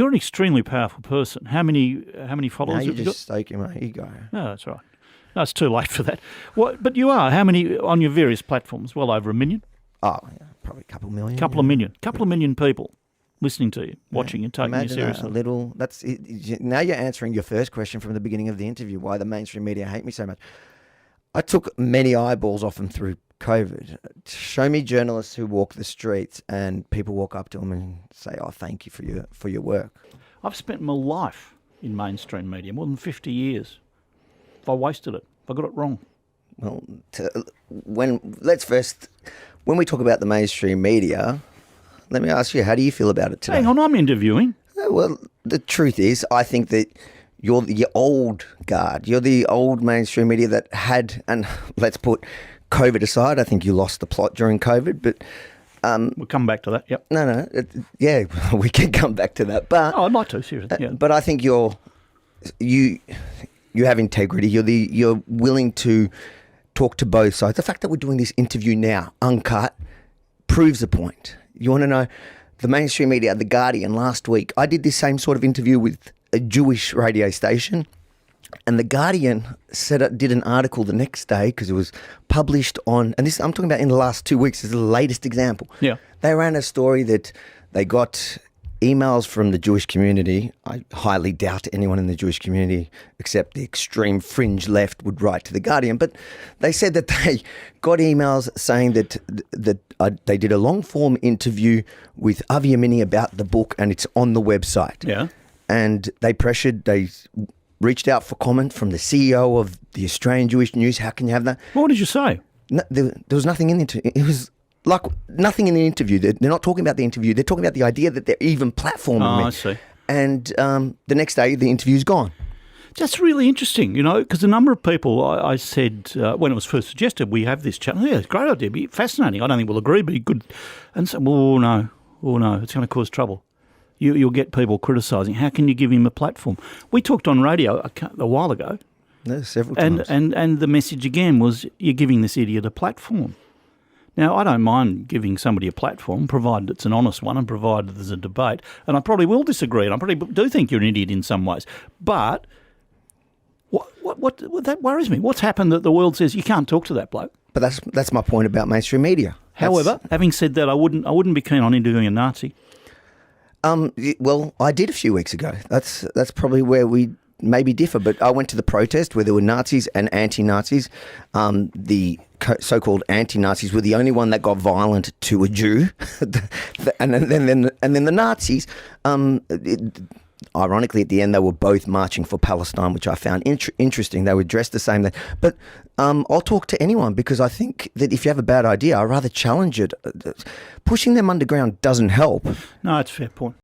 You're an extremely powerful person. How many Now followers you're have you just got? stoking my ego. No, that's right. No, it's too late for that. What? But you are. How many on your various platforms? Well over 1 million. Oh, yeah, probably a couple million. Couple of million. Couple of million people listening to you, watching you, taking Imagine you a seriously. little. That's it. Now you're answering your first question from the beginning of the interview. Why the mainstream media hate me so much? I took many eyeballs off them through COVID. Show me journalists who walk the streets and people walk up to them and say, "Oh, thank you for your work." I've spent my life in mainstream media, more than 50 years. If I wasted it, if I got it wrong. Well, when we talk about the mainstream media, let me ask you, how do you feel about it today? Hang on, I'm interviewing. Well, the truth is, I think that you're the old guard. You're the old mainstream media that had, and let's put COVID aside, I think you lost the plot during COVID, but... We'll come back to that, yep. No, yeah, we can come back to that, but... Oh, I'd like to, seriously, yeah. But I think you have integrity. You're willing to talk to both sides. The fact that we're doing this interview now, uncut, proves a point. You want to know, the mainstream media, The Guardian, last week, I did this same sort of interview with a Jewish radio station, and The Guardian did an article the next day because it was published on, and this I'm talking about in the last 2 weeks, this is the latest example. Yeah. They ran a story that they got emails from the Jewish community. I highly doubt anyone in the Jewish community except the extreme fringe left would write to The Guardian, but they said that they got emails saying that they did a long-form interview with Yemini about the book and it's on the website. Yeah. And they reached out for comment from the CEO of the Australian Jewish News. How can you have that? What did you say? No, there was nothing in it. It was like nothing in the interview. They're not talking about the interview. They're talking about the idea that they're even platforming me. I see. And the next day, the interview's gone. That's really interesting, because a number of people, I said, when it was first suggested, we have this channel. Yeah, it's a great idea, it'd be fascinating. I don't think we'll agree, but good. And so, oh no, it's going to cause trouble. You'll get people criticising. How can you give him a platform? We talked on radio a while ago. No, several times. And the message again was, you're giving this idiot a platform. Now, I don't mind giving somebody a platform, provided it's an honest one and provided there's a debate. And I probably will disagree, and I probably do think you're an idiot in some ways. But what that worries me. What's happened that the world says you can't talk to that bloke? But that's my point about mainstream media. However, having said that, I wouldn't be keen on interviewing a Nazi. Well, I did a few weeks ago. That's probably where we maybe differ, but I went to the protest where there were Nazis and anti-Nazis. The so-called anti-Nazis were the only one that got violent to a Jew, and then the Nazis. Ironically, at the end, they were both marching for Palestine, which I found interesting. They were dressed the same. But I'll talk to anyone because I think that if you have a bad idea, I'd rather challenge it. Pushing them underground doesn't help. No, it's a fair point.